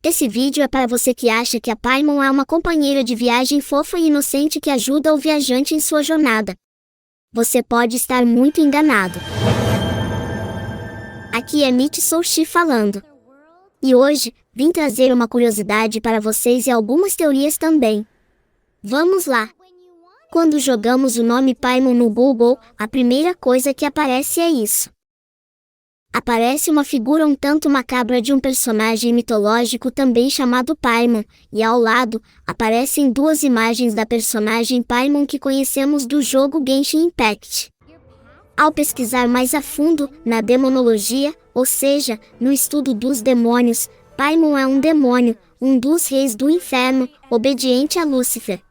Esse vídeo é para você que acha que a Paimon é uma companheira de viagem fofa e inocente que ajuda o viajante em sua jornada. Você pode estar muito enganado. Aqui é Mitch Soushi falando. E hoje, vim trazer uma curiosidade para vocês e algumas teorias também. Vamos lá! Quando jogamos o nome Paimon no Google, a primeira coisa que aparece é isso. Aparece uma figura um tanto macabra de um personagem mitológico também chamado Paimon, e ao lado, aparecem duas imagens da personagem Paimon que conhecemos do jogo Genshin Impact. Ao pesquisar mais a fundo, na demonologia, ou seja, no estudo dos demônios, Paimon é um demônio, um dos reis do inferno, obediente a Lúcifer.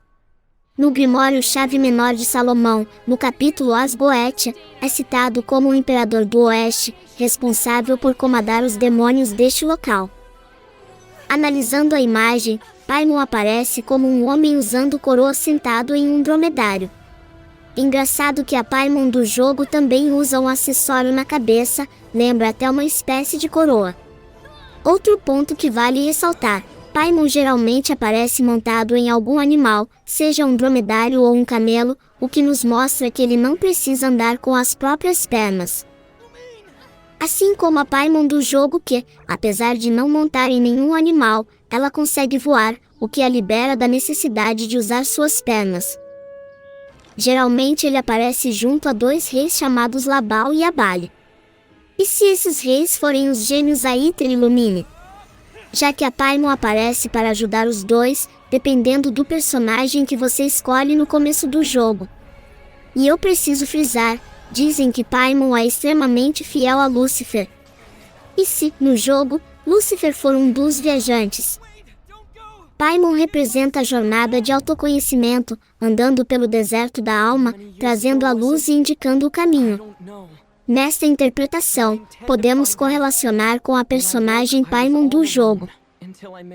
No Grimório Chave Menor de Salomão, no capítulo As Goetia, é citado como o imperador do Oeste, responsável por comandar os demônios deste local. Analisando a imagem, Paimon aparece como um homem usando coroa sentado em um dromedário. Engraçado que a Paimon do jogo também usa um acessório na cabeça, lembra até uma espécie de coroa. Outro ponto que vale ressaltar: Paimon geralmente aparece montado em algum animal, seja um dromedário ou um camelo, o que nos mostra que ele não precisa andar com as próprias pernas. Assim como a Paimon do jogo que, apesar de não montar em nenhum animal, ela consegue voar, o que a libera da necessidade de usar suas pernas. Geralmente ele aparece junto a dois reis chamados Labal e Abali. E se esses reis forem os gêmeos Aether e Lumine? Já que a Paimon aparece para ajudar os dois, dependendo do personagem que você escolhe no começo do jogo. E eu preciso frisar, dizem que Paimon é extremamente fiel a Lúcifer. E se, no jogo, Lúcifer for um dos viajantes? Paimon representa a jornada de autoconhecimento, andando pelo deserto da alma, trazendo a luz e indicando o caminho. Nesta interpretação, podemos correlacionar com a personagem Paimon do jogo.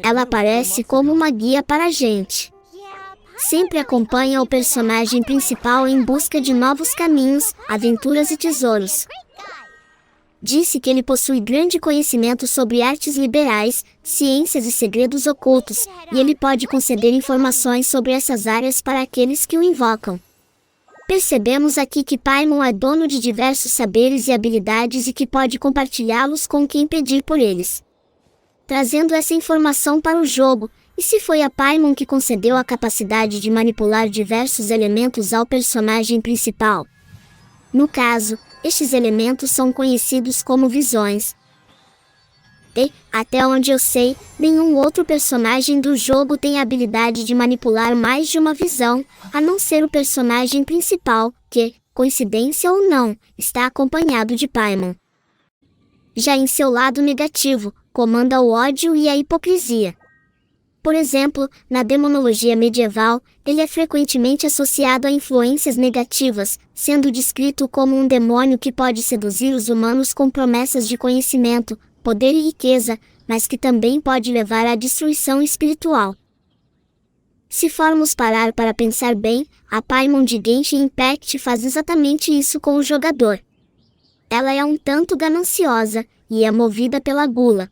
Ela aparece como uma guia para a gente. Sempre acompanha o personagem principal em busca de novos caminhos, aventuras e tesouros. Disse que ele possui grande conhecimento sobre artes liberais, ciências e segredos ocultos, e ele pode conceder informações sobre essas áreas para aqueles que o invocam. Percebemos aqui que Paimon é dono de diversos saberes e habilidades e que pode compartilhá-los com quem pedir por eles. Trazendo essa informação para o jogo, e se foi a Paimon que concedeu a capacidade de manipular diversos elementos ao personagem principal? No caso, estes elementos são conhecidos como visões. E, até onde eu sei, nenhum outro personagem do jogo tem a habilidade de manipular mais de uma visão, a não ser o personagem principal, que, coincidência ou não, está acompanhado de Paimon. Já em seu lado negativo, comanda o ódio e a hipocrisia. Por exemplo, na demonologia medieval, ele é frequentemente associado a influências negativas, sendo descrito como um demônio que pode seduzir os humanos com promessas de conhecimento, poder e riqueza, mas que também pode levar à destruição espiritual. Se formos parar para pensar bem, a Paimon de Genshin Impact faz exatamente isso com o jogador. Ela é um tanto gananciosa, e é movida pela gula.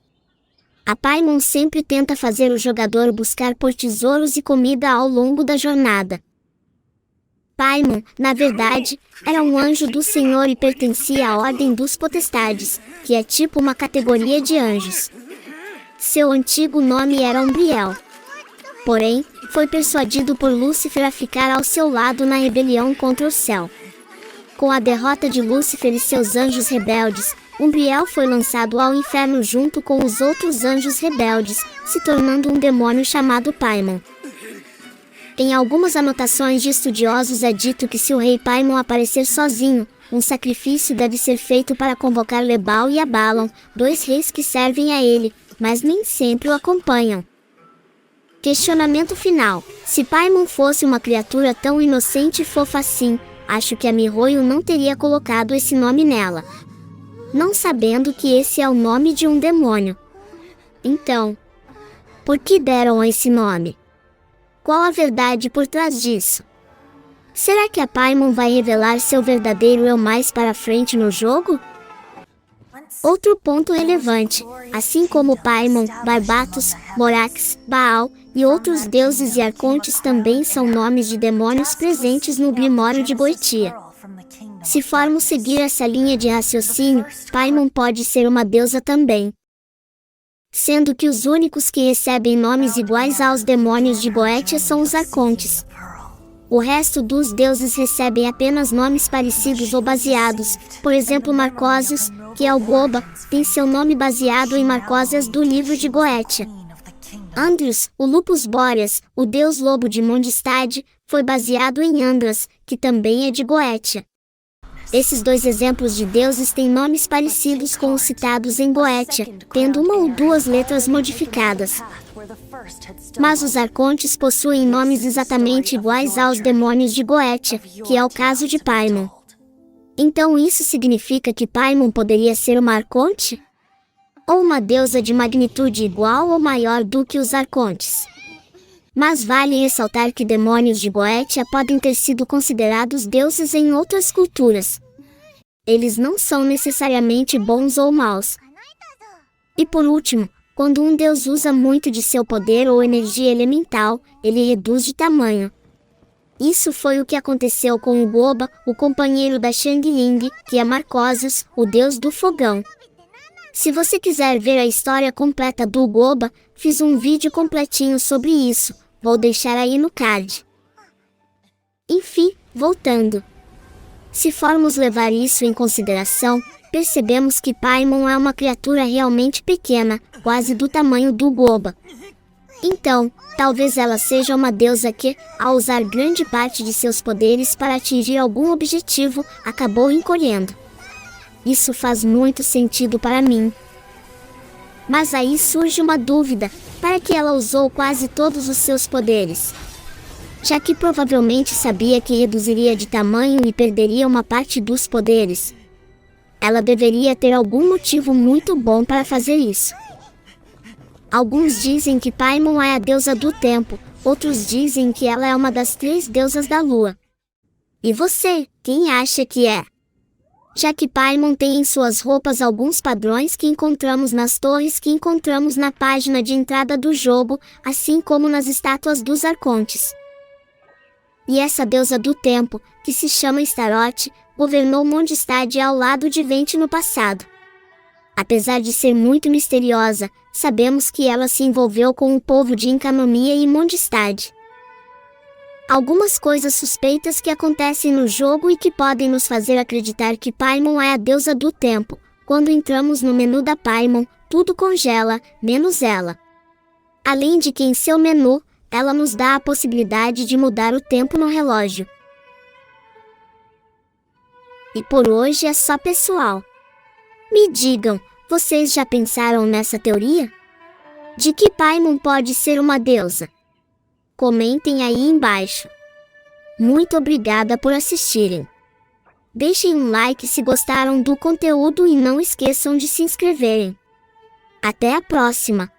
A Paimon sempre tenta fazer o jogador buscar por tesouros e comida ao longo da jornada. Paimon, na verdade, era um anjo do Senhor e pertencia à Ordem dos Potestades, que é tipo uma categoria de anjos. Seu antigo nome era Umbriel. Porém, foi persuadido por Lúcifer a ficar ao seu lado na rebelião contra o céu. Com a derrota de Lúcifer e seus anjos rebeldes, Umbriel foi lançado ao inferno junto com os outros anjos rebeldes, se tornando um demônio chamado Paimon. Em algumas anotações de estudiosos é dito que se o rei Paimon aparecer sozinho, um sacrifício deve ser feito para convocar Lebal e Abalon, dois reis que servem a ele, mas nem sempre o acompanham. Questionamento final: se Paimon fosse uma criatura tão inocente e fofa assim, acho que a Mihoyo não teria colocado esse nome nela, não sabendo que esse é o nome de um demônio. Então, por que deram esse nome? Qual a verdade por trás disso? Será que a Paimon vai revelar seu verdadeiro eu mais para frente no jogo? Outro ponto relevante, assim como Paimon, Barbatos, Morax, Baal e outros deuses e arcontes também são nomes de demônios presentes no Grimório de Boetia. Se formos seguir essa linha de raciocínio, Paimon pode ser uma deusa também, sendo que os únicos que recebem nomes iguais aos demônios de Boetia são os arcontes. O resto dos deuses recebem apenas nomes parecidos ou baseados, por exemplo Marcosius, que é o Goba, tem seu nome baseado em Marcosias do livro de Goetia. Andrius, o Lupus Boreas, o deus lobo de Mondstadt, foi baseado em Andras, que também é de Goetia. Esses dois exemplos de deuses têm nomes parecidos com os citados em Goetia, tendo uma ou duas letras modificadas. Mas os arcontes possuem nomes exatamente iguais aos demônios de Goetia, que é o caso de Paimon. Então isso significa que Paimon poderia ser uma arconte? Ou uma deusa de magnitude igual ou maior do que os arcontes? Mas vale ressaltar que demônios de Boetia podem ter sido considerados deuses em outras culturas. Eles não são necessariamente bons ou maus. E por último, quando um deus usa muito de seu poder ou energia elemental, ele reduz de tamanho. Isso foi o que aconteceu com o Goba, o companheiro da Xiangling, que é Marcosius, o deus do fogão. Se você quiser ver a história completa do Goba, fiz um vídeo completinho sobre isso. Vou deixar aí no card. Enfim, voltando. Se formos levar isso em consideração, percebemos que Paimon é uma criatura realmente pequena, quase do tamanho do Goba. Então, talvez ela seja uma deusa que, ao usar grande parte de seus poderes para atingir algum objetivo, acabou encolhendo. Isso faz muito sentido para mim. Mas aí surge uma dúvida: para que ela usou quase todos os seus poderes? Já que provavelmente sabia que reduziria de tamanho e perderia uma parte dos poderes. Ela deveria ter algum motivo muito bom para fazer isso. Alguns dizem que Paimon é a deusa do tempo, outros dizem que ela é uma das 3 deusas da lua. E você, quem acha que é? Já que Paimon tem em suas roupas alguns padrões que encontramos nas torres que encontramos na página de entrada do jogo, assim como nas estátuas dos arcontes. E essa deusa do tempo, que se chama Staroth, governou Mondstadt ao lado de Venti no passado. Apesar de ser muito misteriosa, sabemos que ela se envolveu com o povo de Encanomia e Mondstadt. Algumas coisas suspeitas que acontecem no jogo e que podem nos fazer acreditar que Paimon é a deusa do tempo. Quando entramos no menu da Paimon, tudo congela, menos ela. Além de que em seu menu, ela nos dá a possibilidade de mudar o tempo no relógio. E por hoje é só, pessoal. Me digam, vocês já pensaram nessa teoria? De que Paimon pode ser uma deusa? Comentem aí embaixo. Muito obrigada por assistirem. Deixem um like se gostaram do conteúdo e não esqueçam de se inscreverem. Até a próxima!